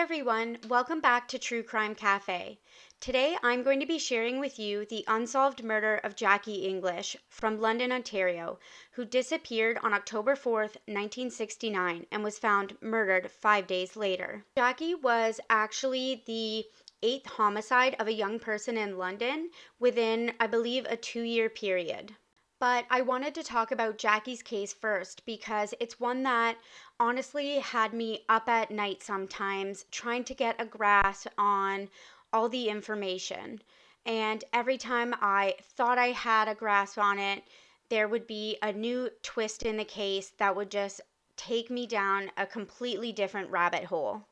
everyone, welcome back to True Crime Café. Today I'm going to be sharing with you the unsolved murder of Jackie English from London, Ontario, who disappeared on October 4th, 1969 and was found murdered 5 days later. Jackie was actually the eighth homicide of a young person in London within, I believe, a 2-year period. But I wanted to talk about Jackie's case first because it's one that honestly had me up at night sometimes trying to get a grasp on all the information. And every time I thought I had a grasp on it, there would be a new twist in the case that would just take me down a completely different rabbit hole.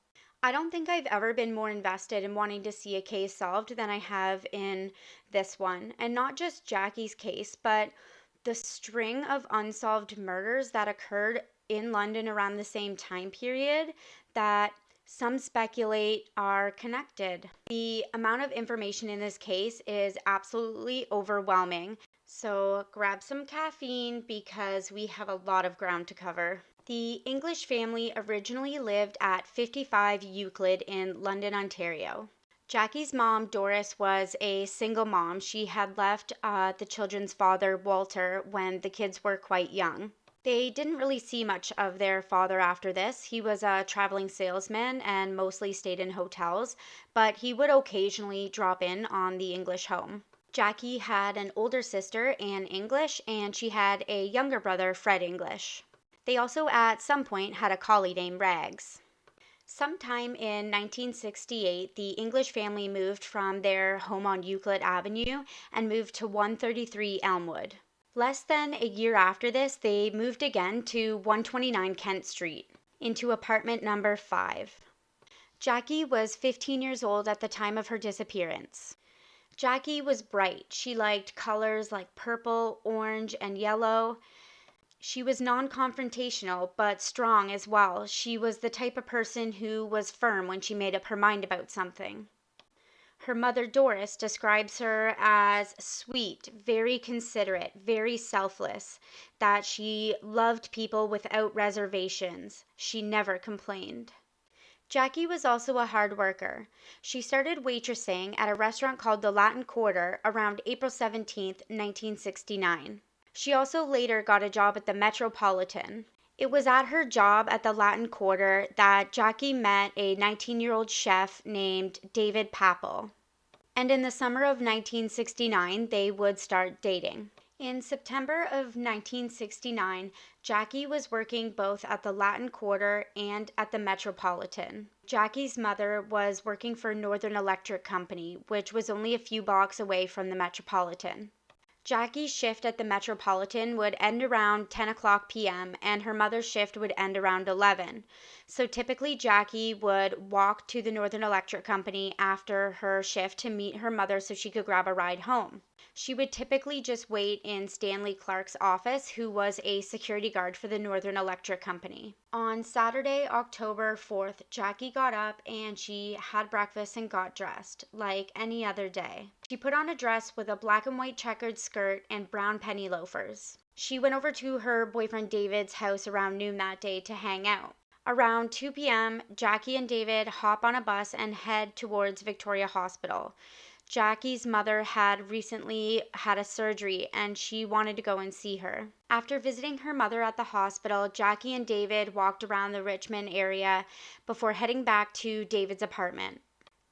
I don't think I've ever been more invested in wanting to see a case solved than I have in this one. And not just Jackie's case, but the string of unsolved murders that occurred in London around the same time period that some speculate are connected. The amount of information in this case is absolutely overwhelming. So grab some caffeine because we have a lot of ground to cover. The English family originally lived at 55 Euclid in London, Ontario. Jackie's mom, Doris, was a single mom. She had left the children's father, Walter, when the kids were quite young. They didn't really see much of their father after this. He was a traveling salesman and mostly stayed in hotels, but he would occasionally drop in on the English home. Jackie had an older sister, Anne English, and she had a younger brother, Fred English. They also at some point had a collie named Rags. Sometime in 1968, the English family moved from their home on Euclid Avenue and moved to 133 Elmwood. Less than a year after this, they moved again to 129 Kent Street, into apartment number 5. Jackie was 15 years old at the time of her disappearance. Jackie was bright. She liked colors like purple, orange, and yellow. She was non-confrontational, but strong as well. She was the type of person who was firm when she made up her mind about something. Her mother, Doris, describes her as sweet, very considerate, very selfless, that she loved people without reservations. She never complained. Jackie was also a hard worker. She started waitressing at a restaurant called the Latin Quarter around April 17th, 1969. She also later got a job at the Metropolitan. It was at her job at the Latin Quarter that Jackie met a 19-year-old chef named David Papel. And in the summer of 1969, they would start dating. In September of 1969, Jackie was working both at the Latin Quarter and at the Metropolitan. Jackie's mother was working for Northern Electric Company, which was only a few blocks away from the Metropolitan. Jackie's shift at the Metropolitan would end around 10 o'clock p.m. and her mother's shift would end around 11. So typically Jackie would walk to the Northern Electric Company after her shift to meet her mother so she could grab a ride home. She would typically just wait in Stanley Clark's office, who was a security guard for the Northern Electric Company. On Saturday, October 4th, Jackie got up and she had breakfast and got dressed, like any other day. She put on a dress with a black and white checkered skirt and brown penny loafers. She went over to her boyfriend David's house around noon that day to hang out. Around 2 p.m., Jackie and David hop on a bus and head towards Victoria Hospital. Jackie's mother had recently had a surgery and she wanted to go and see her. After visiting her mother at the hospital, Jackie and David walked around the Richmond area before heading back to David's apartment.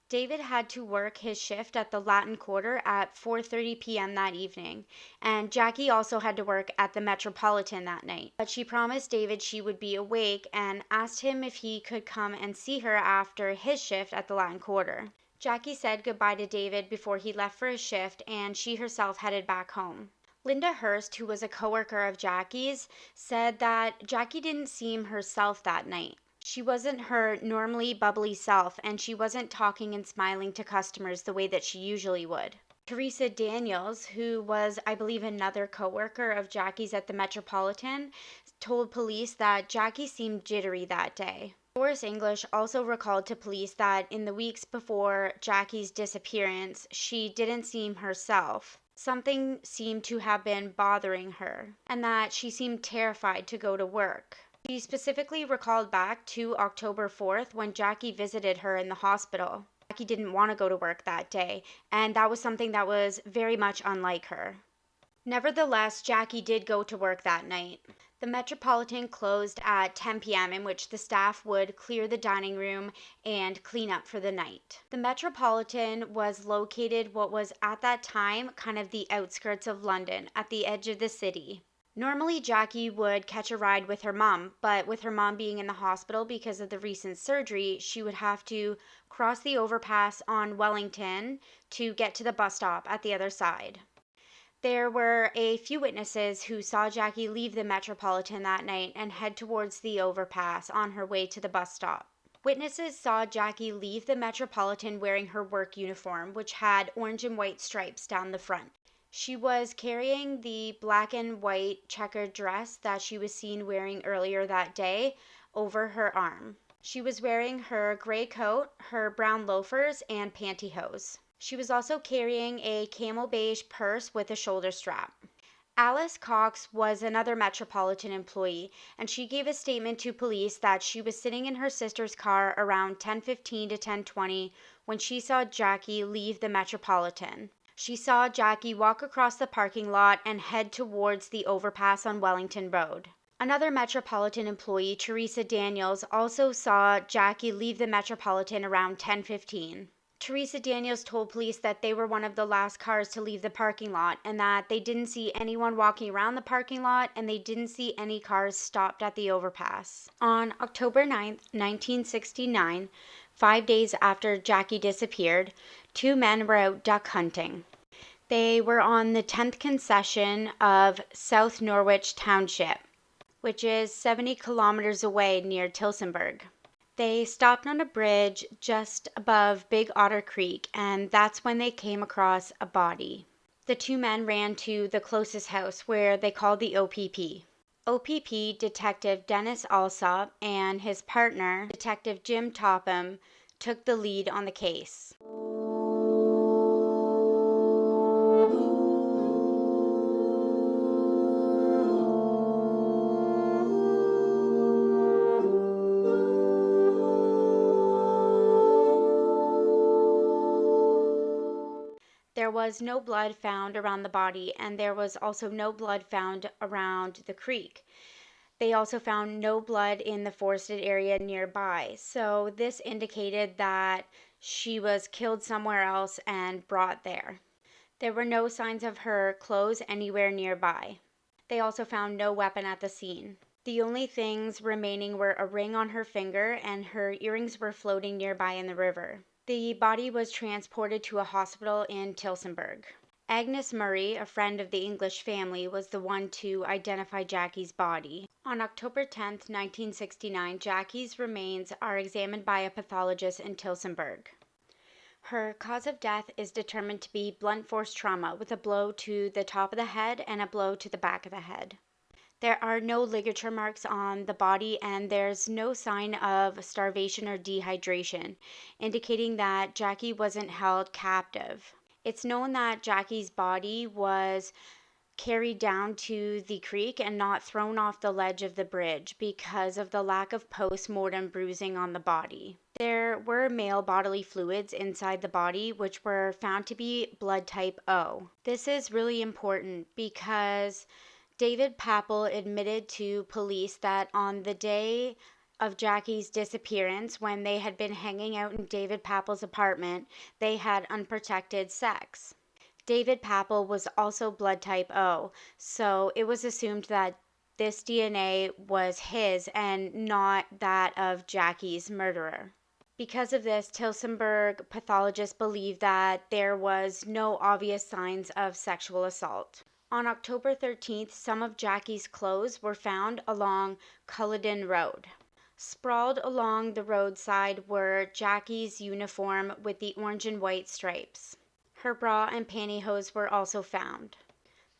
David had to work his shift at the Latin Quarter at 4:30 p.m. that evening, and Jackie also had to work at the Metropolitan that night. But she promised David she would be awake and asked him if he could come and see her after his shift at the Latin Quarter. Jackie said goodbye to David before he left for his shift, and she herself headed back home. Linda Hurst, who was a coworker of Jackie's, said that Jackie didn't seem herself that night. She wasn't her normally bubbly self, and she wasn't talking and smiling to customers the way that she usually would. Teresa Daniels, who was, I believe, another coworker of Jackie's at the Metropolitan, told police that Jackie seemed jittery that day. Doris English also recalled to police that in the weeks before Jackie's disappearance, she didn't seem herself. Something seemed to have been bothering her, and that she seemed terrified to go to work. She specifically recalled back to October 4th when Jackie visited her in the hospital. Jackie didn't want to go to work that day, and that was something that was very much unlike her. Nevertheless, Jackie did go to work that night. The Metropolitan closed at 10 p.m., in which the staff would clear the dining room and clean up for the night. The Metropolitan was located what was at that time kind of the outskirts of London, at the edge of the city. Normally, Jackie would catch a ride with her mom, but with her mom being in the hospital because of the recent surgery, she would have to cross the overpass on Wellington to get to the bus stop at the other side. There were a few witnesses who saw Jackie leave the Metropolitan that night and head towards the overpass on her way to the bus stop. Witnesses saw Jackie leave the Metropolitan wearing her work uniform, which had orange and white stripes down the front. She was carrying the black and white checkered dress that she was seen wearing earlier that day over her arm. She was wearing her gray coat, her brown loafers, and pantyhose. She was also carrying a camel beige purse with a shoulder strap. Alice Cox was another Metropolitan employee, and she gave a statement to police that she was sitting in her sister's car around 10:15 to 10:20 when she saw Jackie leave the Metropolitan. She saw Jackie walk across the parking lot and head towards the overpass on Wellington Road. Another Metropolitan employee, Teresa Daniels, also saw Jackie leave the Metropolitan around 10:15. Teresa Daniels told police that they were one of the last cars to leave the parking lot and that they didn't see anyone walking around the parking lot and they didn't see any cars stopped at the overpass. On October 9th, 1969, 5 days after Jackie disappeared, two men were out duck hunting. They were on the 10th concession of South Norwich Township, which is 70 kilometers away near Tillsonburg. They stopped on a bridge just above Big Otter Creek, and that's when they came across a body. The two men ran to the closest house, where they called the OPP. OPP Detective Dennis Alsop and his partner, Detective Jim Topham, took the lead on the case. There was no blood found around the body, and there was also no blood found around the creek. They also found no blood in the forested area nearby, so this indicated that she was killed somewhere else and brought there. There were no signs of her clothes anywhere nearby. They also found no weapon at the scene. The only things remaining were a ring on her finger, and her earrings were floating nearby in the river. The body was transported to a hospital in Tillsonburg. Agnes Murray, a friend of the English family, was the one to identify Jackie's body. On October 10, 1969, Jackie's remains are examined by a pathologist in Tillsonburg. Her cause of death is determined to be blunt force trauma with a blow to the top of the head and a blow to the back of the head. There are no ligature marks on the body, and there's no sign of starvation or dehydration, indicating that Jackie wasn't held captive. It's known that Jackie's body was carried down to the creek and not thrown off the ledge of the bridge because of the lack of post-mortem bruising on the body. There were male bodily fluids inside the body, which were found to be blood type O. This is really important because David Papple admitted to police that on the day of Jackie's disappearance, when they had been hanging out in David Papple's apartment, they had unprotected sex. David Papple was also blood type O, so it was assumed that this DNA was his and not that of Jackie's murderer. Because of this, Tillsonburg pathologists believed that there was no obvious signs of sexual assault. On October 13th, some of Jackie's clothes were found along Culloden Road. Sprawled along the roadside were Jackie's uniform with the orange and white stripes. Her bra and pantyhose were also found.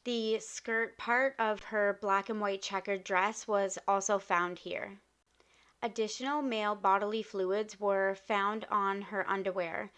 The skirt part of her black and white checkered dress was also found here. Additional male bodily fluids were found on her underwear,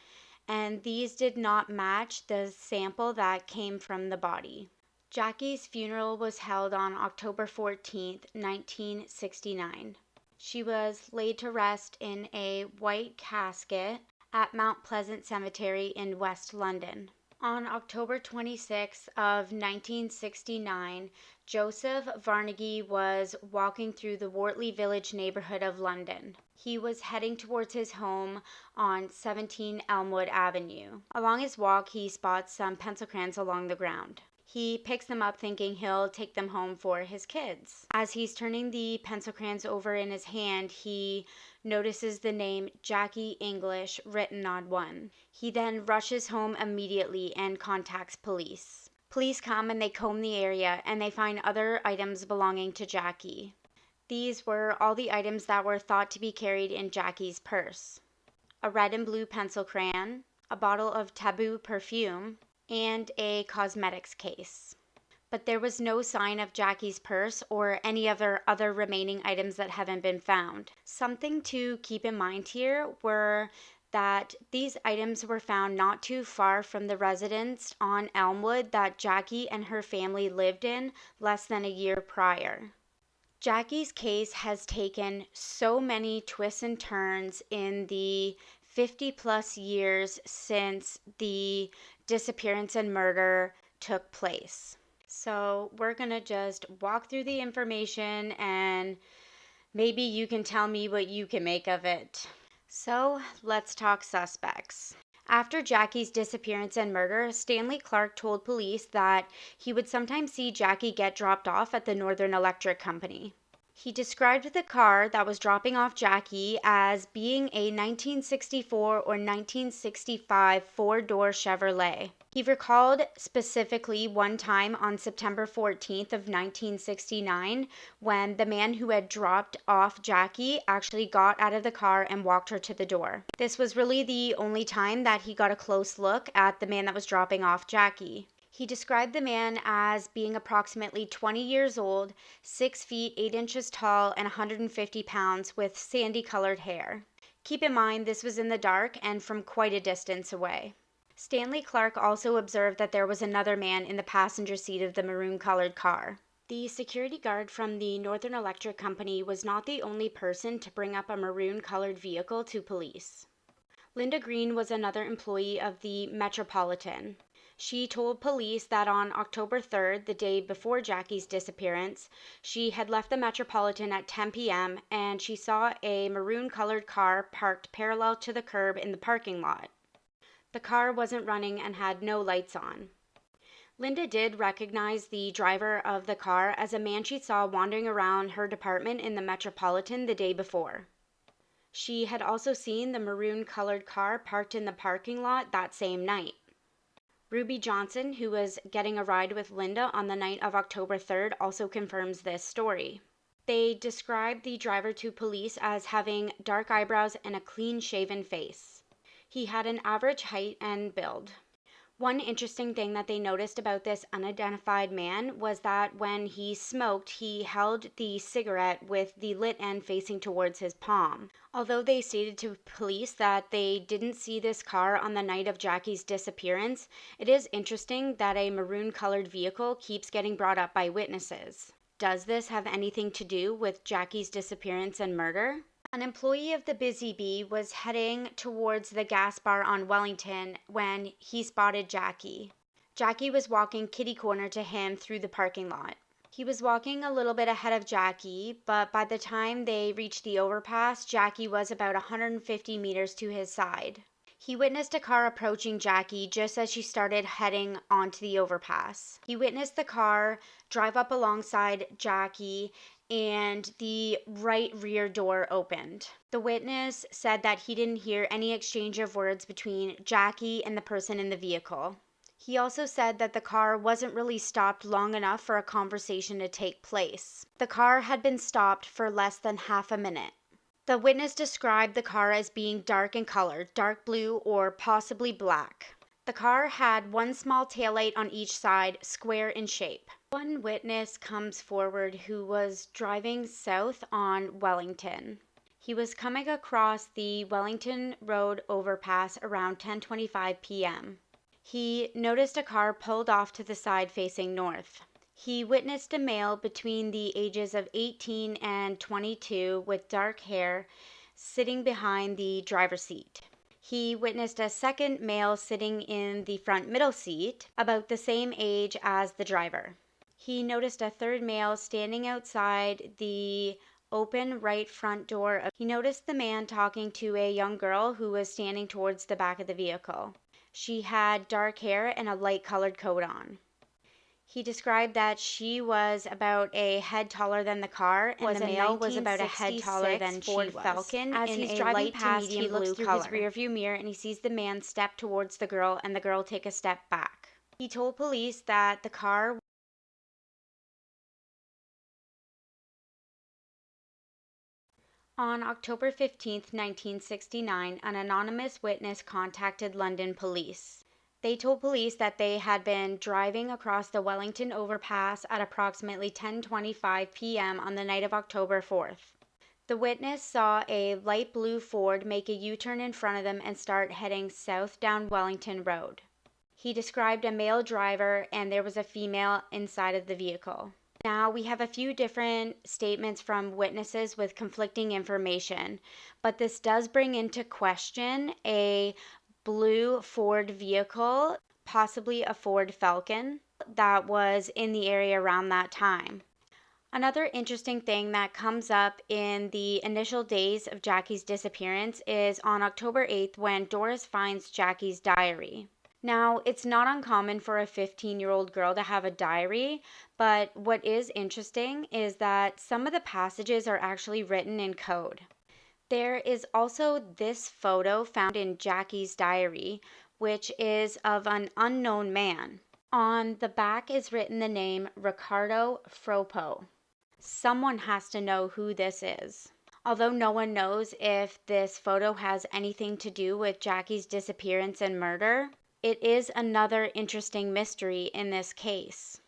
and these did not match the sample that came from the body. Jackie's funeral was held on October 14th, 1969. She was laid to rest in a white casket at Mount Pleasant Cemetery in West London. On October 26th of 1969, Joseph Varnaghy was walking through the Wortley Village neighborhood of London. He was heading towards his home on 17 Elmwood Avenue. Along his walk, he spots some pencil crayons along the ground. He picks them up thinking he'll take them home for his kids. As he's turning the pencil crayons over in his hand, he notices the name Jackie English written on one. He then rushes home immediately and contacts police. Police come and they comb the area and they find other items belonging to Jackie. These were all the items that were thought to be carried in Jackie's purse: a red and blue pencil crayon, a bottle of Taboo perfume, and a cosmetics case. But there was no sign of Jackie's purse or any other remaining items that haven't been found. Something to keep in mind here were that these items were found not too far from the residence on Elmwood that Jackie and her family lived in less than a year prior. Jackie's case has taken so many twists and turns in the 50 plus years since the disappearance and murder took place. So we're going to just walk through the information and maybe you can tell me what you can make of it. So let's talk suspects. After Jackie's disappearance and murder, Stanley Clark told police that he would sometimes see Jackie get dropped off at the Northern Electric Company. He described the car that was dropping off Jackie as being a 1964 or 1965 four-door Chevrolet. He recalled specifically one time on September 14th of 1969 when the man who had dropped off Jackie actually got out of the car and walked her to the door. This was really the only time that he got a close look at the man that was dropping off Jackie. He described the man as being approximately 20 years old, 6 feet 8 inches tall, and 150 pounds with sandy-colored hair. Keep in mind this was in the dark and from quite a distance away. Stanley Clark also observed that there was another man in the passenger seat of the maroon-colored car. The security guard from the Northern Electric Company was not the only person to bring up a maroon-colored vehicle to police. Linda Green was another employee of the Metropolitan. She told police that on October 3rd, the day before Jackie's disappearance, she had left the Metropolitan at 10 p.m. and she saw a maroon-colored car parked parallel to the curb in the parking lot. The car wasn't running and had no lights on. Linda did recognize the driver of the car as a man she saw wandering around her department in the Metropolitan the day before. She had also seen the maroon-colored car parked in the parking lot that same night. Ruby Johnson, who was getting a ride with Linda on the night of October 3rd, also confirms this story. They described the driver to police as having dark eyebrows and a clean-shaven face. He had an average height and build. One interesting thing that they noticed about this unidentified man was that when he smoked, he held the cigarette with the lit end facing towards his palm. Although they stated to police that they didn't see this car on the night of Jackie's disappearance, it is interesting that a maroon-colored vehicle keeps getting brought up by witnesses. Does this have anything to do with Jackie's disappearance and murder? An employee of the Busy Bee was heading towards the gas bar on Wellington when he spotted Jackie. Jackie was walking kitty-corner to him through the parking lot. He was walking a little bit ahead of Jackie, but by the time they reached the overpass, Jackie was about 150 meters to his side. He witnessed a car approaching Jackie just as she started heading onto the overpass. He witnessed the car drive up alongside Jackie and the right rear door opened. The witness said that he didn't hear any exchange of words between Jackie and the person in the vehicle. He also said that the car wasn't really stopped long enough for a conversation to take place. The car had been stopped for less than half a minute. The witness described the car as being dark in color, dark blue or possibly black. The car had one small taillight on each side, square in shape. One witness comes forward who was driving south on Wellington. He was coming across the Wellington Road overpass around 10:25 p.m. He noticed a car pulled off to the side facing north. He witnessed a male between the ages of 18 and 22 with dark hair sitting behind the driver's seat. He witnessed a second male sitting in the front middle seat, about the same age as the driver. He noticed a third male standing outside the open right front door. He noticed the man talking to a young girl who was standing towards the back of the vehicle. She had dark hair and a light colored coat on. He described that she was about a head taller than the car, and the male was about a head taller than she was. Falcon as he's driving past, he looks through his rearview mirror and he sees the man step towards the girl and the girl take a step back. He told police that the car On October 15, 1969, an anonymous witness contacted London police. They told police that they had been driving across the Wellington overpass at approximately 10:25 p.m. on the night of October 4th. The witness saw a light blue Ford make a U-turn in front of them and start heading south down Wellington Road. He described a male driver and there was a female inside of the vehicle. Now, we have a few different statements from witnesses with conflicting information, but this does bring into question a blue Ford vehicle, possibly a Ford Falcon, that was in the area around that time. Another interesting thing that comes up in the initial days of Jackie's disappearance is on October 8th when Doris finds Jackie's diary. Now, it's not uncommon for a 15-year-old girl to have a diary, but what is interesting is that some of the passages are actually written in code. There is also this photo found in Jackie's diary, which is of an unknown man. On the back is written the name Ricardo Fropo. Someone has to know who this is. Although no one knows if this photo has anything to do with Jackie's disappearance and murder, it is another interesting mystery in this case.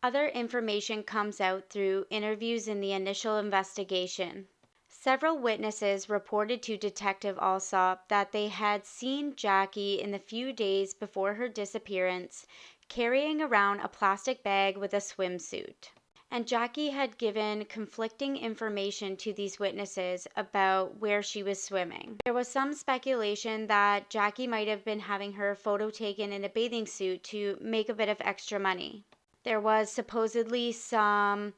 Other information comes out through interviews in the initial investigation. Several witnesses reported to Detective Alsop that they had seen Jackie in the few days before her disappearance carrying around a plastic bag with a swimsuit. And Jackie had given conflicting information to these witnesses about where she was swimming. There was some speculation that Jackie might have been having her photo taken in a bathing suit to make a bit of extra money. There was supposedly some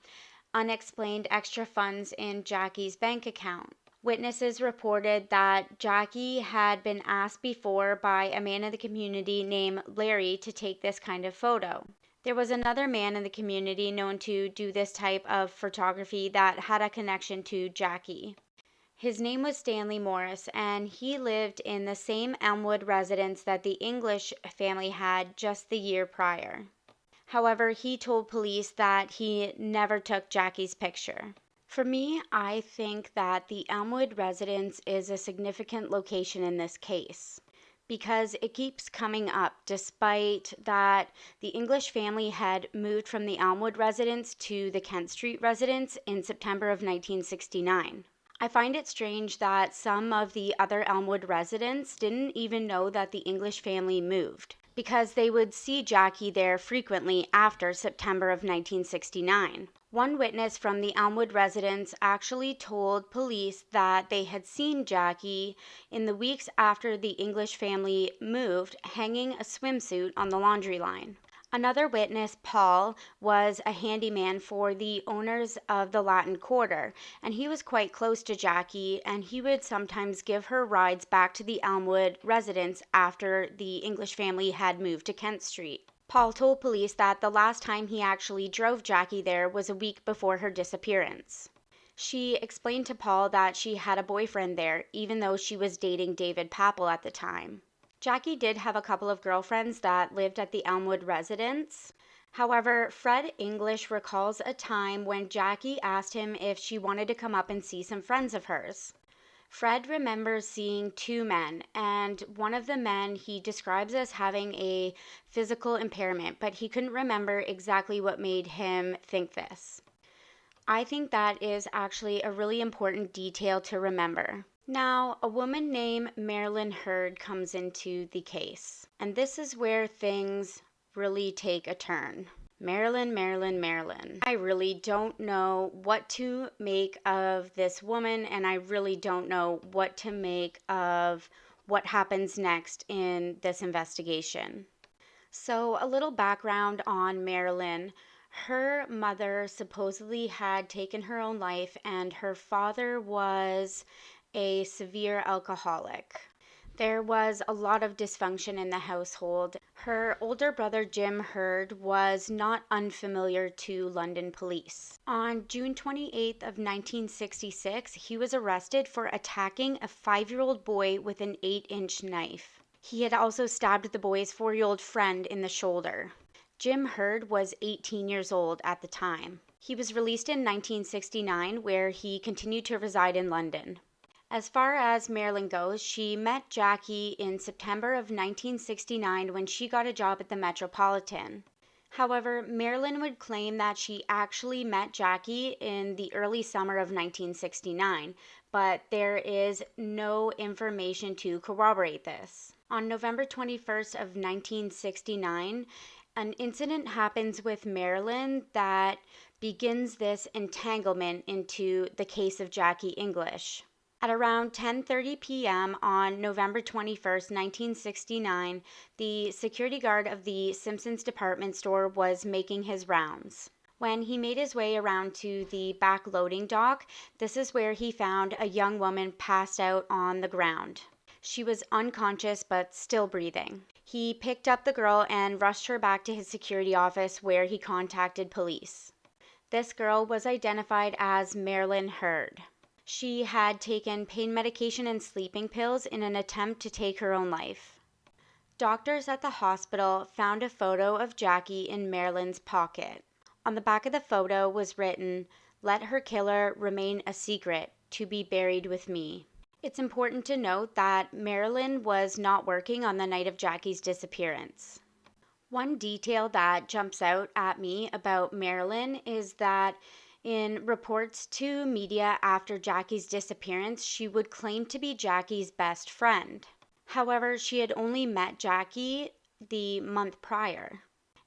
unexplained extra funds in Jackie's bank account. Witnesses reported that Jackie had been asked before by a man in the community named Larry to take this kind of photo. There was another man in the community known to do this type of photography that had a connection to Jackie. His name was Stanley Morris, and he lived in the same Elmwood residence that the English family had just the year prior. However, he told police that he never took Jackie's picture. For me, I think that the Elmwood residence is a significant location in this case because it keeps coming up despite that the English family had moved from the Elmwood residence to the Kent Street residence in September of 1969. I find it strange that some of the other Elmwood residents didn't even know that the English family moved, because they would see Jackie there frequently after September of 1969. One witness from the Elmwood residence actually told police that they had seen Jackie in the weeks after the English family moved hanging a swimsuit on the laundry line. Another witness, Paul, was a handyman for the owners of the Latin Quarter, and he was quite close to Jackie, and he would sometimes give her rides back to the Elmwood residence after the English family had moved to Kent Street. Paul told police that the last time he actually drove Jackie there was a week before her disappearance. She explained to Paul that she had a boyfriend there, even though she was dating David Papel at the time. Jackie did have a couple of girlfriends that lived at the Elmwood residence. However, Fred English recalls a time when Jackie asked him if she wanted to come up and see some friends of hers. Fred remembers seeing two men, and one of the men he describes as having a physical impairment, but he couldn't remember exactly what made him think this. I think that is actually a really important detail to remember. Now, a woman named Marilyn Hurd comes into the case, and this is where things really take a turn. Marilyn, Marilyn, Marilyn. I really don't know what to make of this woman, and I really don't know what to make of what happens next in this investigation. So, a little background on Marilyn. Her mother supposedly had taken her own life, and her father was a severe alcoholic. There was a lot of dysfunction in the household. Her older brother Jim Hurd was not unfamiliar to London police. On June 28th of 1966, he was arrested for attacking a 5-year-old boy with an 8-inch knife. He had also stabbed the boy's 4-year-old friend in the shoulder. Jim Hurd was 18 years old at the time. He was released in 1969, where he continued to reside in London. As far as Marilyn goes, she met Jackie in September of 1969 when she got a job at the Metropolitan. However, Marilyn would claim that she actually met Jackie in the early summer of 1969, but there is no information to corroborate this. On November 21st of 1969, an incident happens with Marilyn that begins this entanglement into the case of Jackie English. At around 10:30 p.m. on November 21st, 1969, the security guard of the Simpsons department store was making his rounds. When he made his way around to the back loading dock, this is where he found a young woman passed out on the ground. She was unconscious but still breathing. He picked up the girl and rushed her back to his security office, where he contacted police. This girl was identified as Marilyn Hurd. She had taken pain medication and sleeping pills in an attempt to take her own life. Doctors at the hospital found a photo of Jackie in Marilyn's pocket. On the back of the photo was written, "Let her killer remain a secret, to be buried with me." It's important to note that Marilyn was not working on the night of Jackie's disappearance. One detail that jumps out at me about Marilyn is that in reports to media after Jackie's disappearance, she would claim to be Jackie's best friend. However, she had only met Jackie the month prior.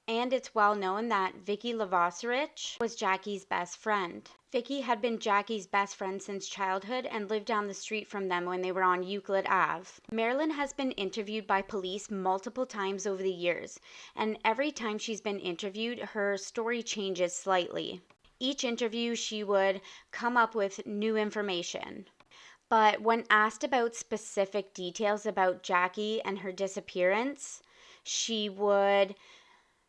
And it's well known that Vicky Lavosarich was Jackie's best friend. Vicky had been Jackie's best friend since childhood and lived down the street from them when they were on Euclid Ave. Marilyn has been interviewed by police multiple times over the years, and every time she's been interviewed, her story changes slightly. Each interview, she would come up with new information. But when asked about specific details about Jackie and her disappearance, she would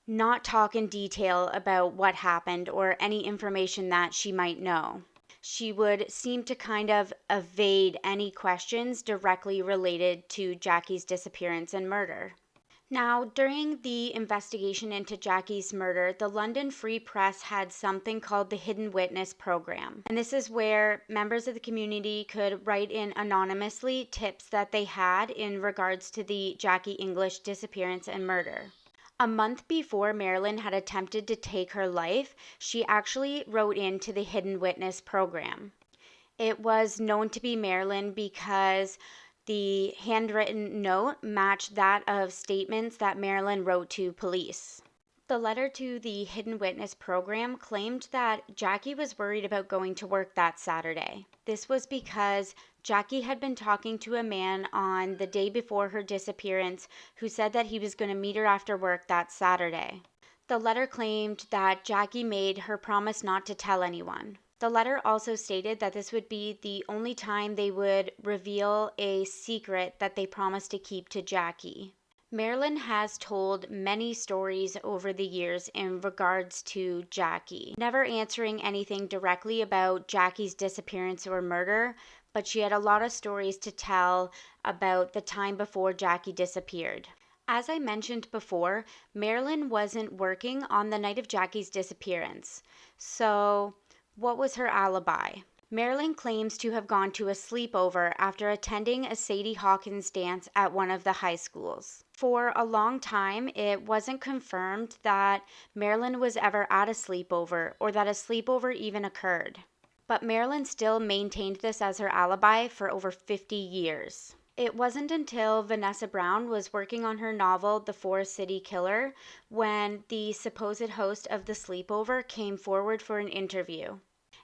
not talk in detail about what happened or any information that she might know. She would seem to kind of evade any questions directly related to Jackie's disappearance and murder. Now, during the investigation into Jackie's murder, the London Free Press had something called the Hidden Witness Program. And this is where members of the community could write in anonymously tips that they had in regards to the Jackie English disappearance and murder. A month before Marilyn had attempted to take her life, she actually wrote into the Hidden Witness Program. It was known to be Marilyn because the handwritten note matched that of statements that Marilyn wrote to police. The letter to the Hidden Witness Program claimed that Jackie was worried about going to work that Saturday. This was because Jackie had been talking to a man on the day before her disappearance who said that he was going to meet her after work that Saturday. The letter claimed that Jackie made her promise not to tell anyone. The letter also stated that this would be the only time they would reveal a secret that they promised to keep to Jackie. Marilyn has told many stories over the years in regards to Jackie, never answering anything directly about Jackie's disappearance or murder, but she had a lot of stories to tell about the time before Jackie disappeared. As I mentioned before, Marilyn wasn't working on the night of Jackie's disappearance. So, what was her alibi? Marilyn claims to have gone to a sleepover after attending a Sadie Hawkins dance at one of the high schools. For a long time, it wasn't confirmed that Marilyn was ever at a sleepover or that a sleepover even occurred. But Marilyn still maintained this as her alibi for over 50 years. It wasn't until Vanessa Brown was working on her novel, The Forest City Killer, when the supposed host of the sleepover came forward for an interview.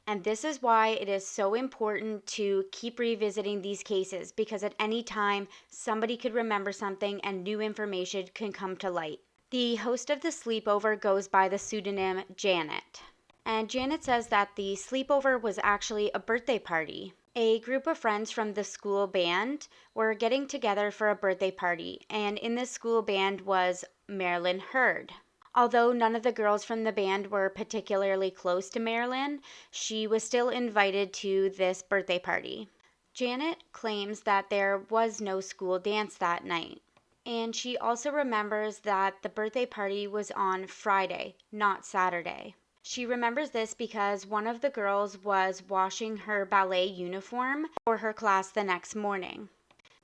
And this is why it is so important to keep revisiting these cases, because at any time somebody could remember something and new information can come to light. The host of the sleepover goes by the pseudonym Janet. And Janet says that the sleepover was actually a birthday party. A group of friends from the school band were getting together for a birthday party, and in this school band was Marilyn Hurd. Although none of the girls from the band were particularly close to Marilyn, she was still invited to this birthday party. Janet claims that there was no school dance that night, and she also remembers that the birthday party was on Friday, not Saturday. She remembers this because one of the girls was washing her ballet uniform for her class the next morning.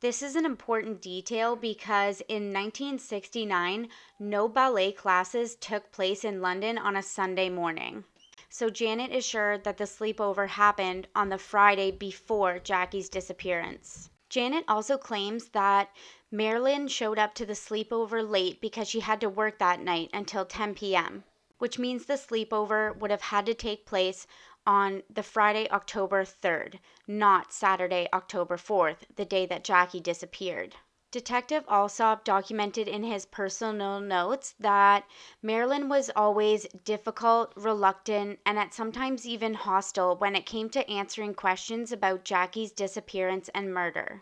This is an important detail because in 1969, no ballet classes took place in London on a Sunday morning. So Janet is sure that the sleepover happened on the Friday before Jackie's disappearance. Janet also claims that Marilyn showed up to the sleepover late because she had to work that night until 10 p.m., which means the sleepover would have had to take place on the Friday, October 3rd, not Saturday, October 4th, the day that Jackie disappeared. Detective Alsop documented in his personal notes that Marilyn was always difficult, reluctant, and at sometimes even hostile when it came to answering questions about Jackie's disappearance and murder.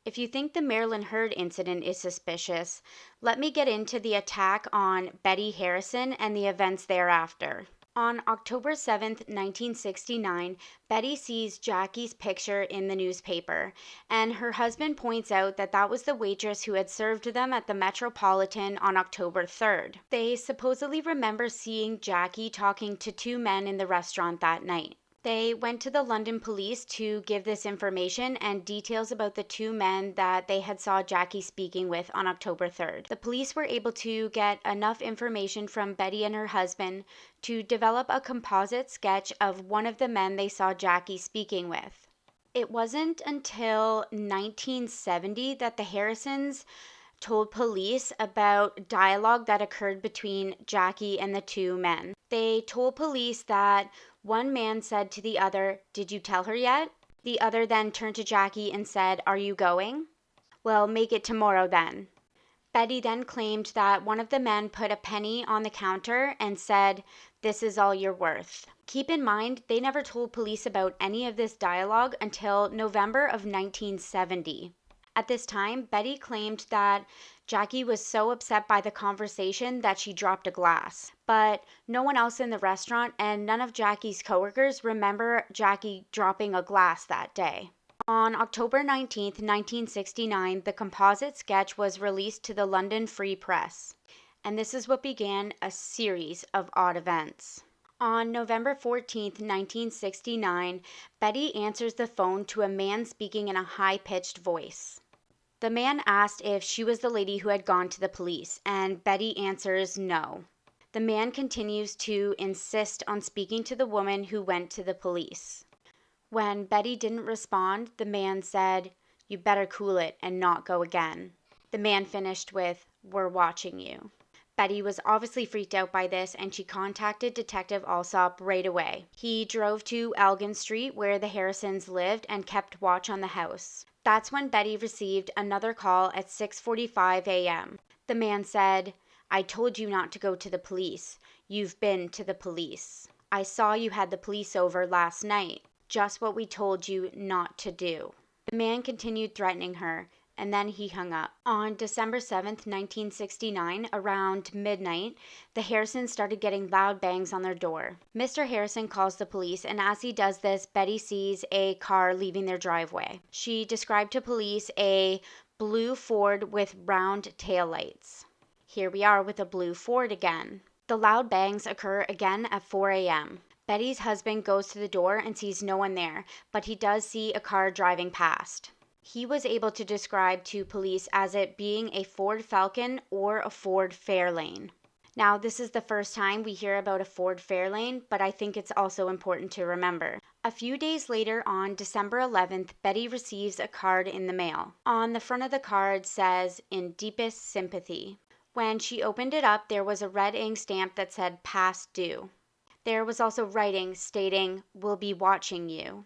If you think the Marilyn Hurd incident is suspicious, let me get into the attack on Betty Harrison and the events thereafter. On October 7, 1969, Betty sees Jackie's picture in the newspaper, and her husband points out that that was the waitress who had served them at the Metropolitan on October 3rd. They supposedly remember seeing Jackie talking to two men in the restaurant that night. They went to the London police to give this information and details about the two men that they had saw Jackie speaking with on October 3rd. The police were able to get enough information from Betty and her husband to develop a composite sketch of one of the men they saw Jackie speaking with. It wasn't until 1970 that the Harrisons told police about dialogue that occurred between Jackie and the two men. They told police that one man said to the other, "Did you tell her yet?" The other then turned to Jackie and said, "Are you going?" "Well, make it tomorrow then." Betty then claimed that one of the men put a penny on the counter and said, "This is all you're worth." Keep in mind, they never told police about any of this dialogue until November of 1970. At this time, Betty claimed that Jackie was so upset by the conversation that she dropped a glass. But no one else in the restaurant and none of Jackie's coworkers remember Jackie dropping a glass that day. On October 19, 1969, the composite sketch was released to the London Free Press. And this is what began a series of odd events. On November 14, 1969, Betty answers the phone to a man speaking in a high-pitched voice. The man asked if she was the lady who had gone to the police, and Betty answers no. The man continues to insist on speaking to the woman who went to the police. When Betty didn't respond, the man said, "You better cool it and not go again." The man finished with, "We're watching you." Betty was obviously freaked out by this, and she contacted Detective Alsop right away. He drove to Elgin Street, where the Harrisons lived, and kept watch on the house. That's when Betty received another call at 6:45 a.m. The man said, "I told you not to go to the police. You've been to the police. I saw you had the police over last night. Just what we told you not to do." The man continued threatening her, and then he hung up. On December 7th, 1969, around midnight, the Harrisons started getting loud bangs on their door. Mr. Harrison calls the police, and as he does this, Betty sees a car leaving their driveway. She described to police a blue Ford with round taillights. Here we are with a blue Ford again. The loud bangs occur again at 4 a.m. Betty's husband goes to the door and sees no one there, but he does see a car driving past. He was able to describe to police as it being a Ford Falcon or a Ford Fairlane. Now, this is the first time we hear about a Ford Fairlane, but I think it's also important to remember. A few days later, on December 11th, Betty receives a card in the mail. On the front of the card says, "In deepest sympathy." When she opened it up, there was a red ink stamp that said "past due." There was also writing stating, "We'll be watching you."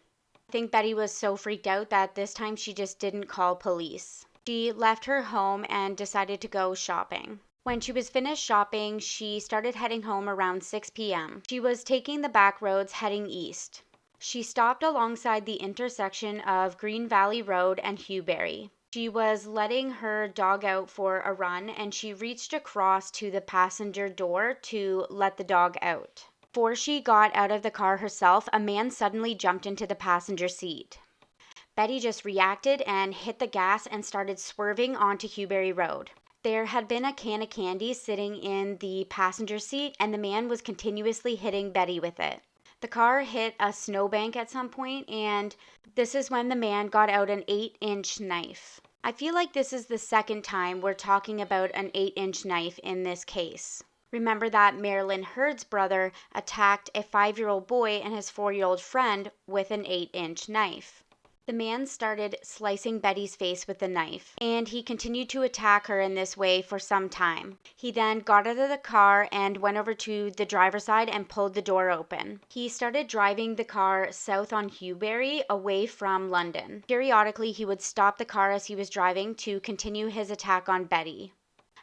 I think Betty was so freaked out that this time she just didn't call police. She left her home and decided to go shopping. When she was finished shopping, she started heading home around 6 p.m. She was taking the back roads heading east. She stopped alongside the intersection of Green Valley Road and Hewberry. She was letting her dog out for a run and she reached across to the passenger door to let the dog out. Before she got out of the car herself, a man suddenly jumped into the passenger seat. Betty just reacted and hit the gas and started swerving onto Hewberry Road. There had been a can of candy sitting in the passenger seat and the man was continuously hitting Betty with it. The car hit a snowbank at some point, and this is when the man got out an 8-inch knife. I feel like this is the second time we're talking about an 8-inch knife in this case. Remember that Marilyn Hurd's brother attacked a 5-year-old boy and his 4-year-old friend with an 8-inch knife. The man started slicing Betty's face with the knife, and he continued to attack her in this way for some time. He then got out of the car and went over to the driver's side and pulled the door open. He started driving the car south on Hewberry, away from London. Periodically, he would stop the car as he was driving to continue his attack on Betty.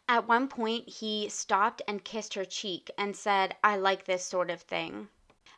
At one point, he stopped and kissed her cheek and said, "I like this sort of thing."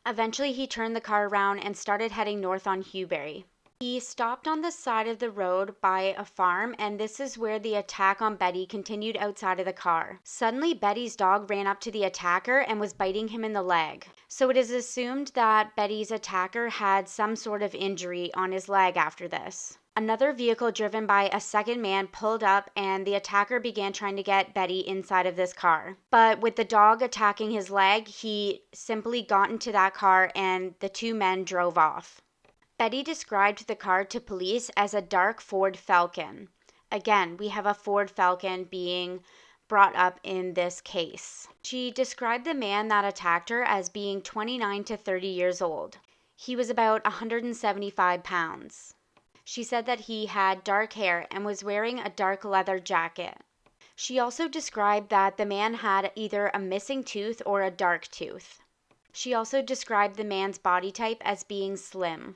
Eventually, he turned the car around and started heading north on Hewberry. He stopped on the side of the road by a farm, and this is where the attack on Betty continued outside of the car. Suddenly, Betty's dog ran up to the attacker and was biting him in the leg. So it is assumed that Betty's attacker had some sort of injury on his leg after this. Another vehicle driven by a second man pulled up and the attacker began trying to get Betty inside of this car. But with the dog attacking his leg, he simply got into that car and the two men drove off. Betty described the car to police as a dark Ford Falcon. Again, we have a Ford Falcon being brought up in this case. She described the man that attacked her as being 29 to 30 years old. He was about 175 pounds. She said that he had dark hair and was wearing a dark leather jacket. She also described that the man had either a missing tooth or a dark tooth. She also described the man's body type as being slim.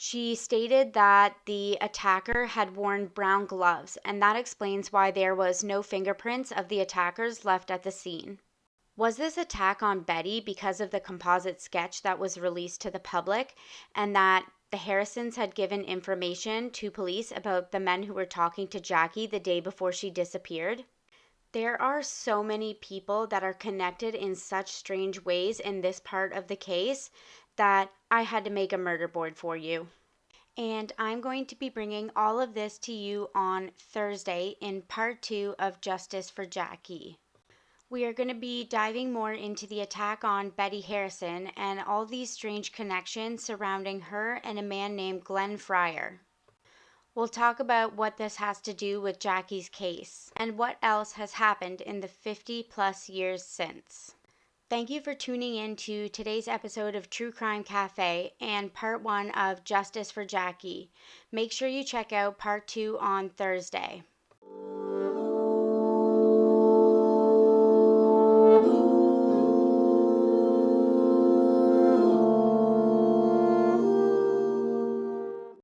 She stated that the attacker had worn brown gloves, and that explains why there was no fingerprints of the attackers left at the scene. Was this attack on Betty because of the composite sketch that was released to the public, and that the Harrisons had given information to police about the men who were talking to Jackie the day before she disappeared? There are so many people that are connected in such strange ways in this part of the case that I had to make a murder board for you. And I'm going to be bringing all of this to you on Thursday in part 2 of Justice for Jackie. We are going to be diving more into the attack on Betty Harrison and all these strange connections surrounding her and a man named Glenn Fryer. We'll talk about what this has to do with Jackie's case and what else has happened in the 50+ years since. Thank you for tuning in to today's episode of True Crime Café and part 1 of Justice for Jackie. Make sure you check out part 2 on Thursday.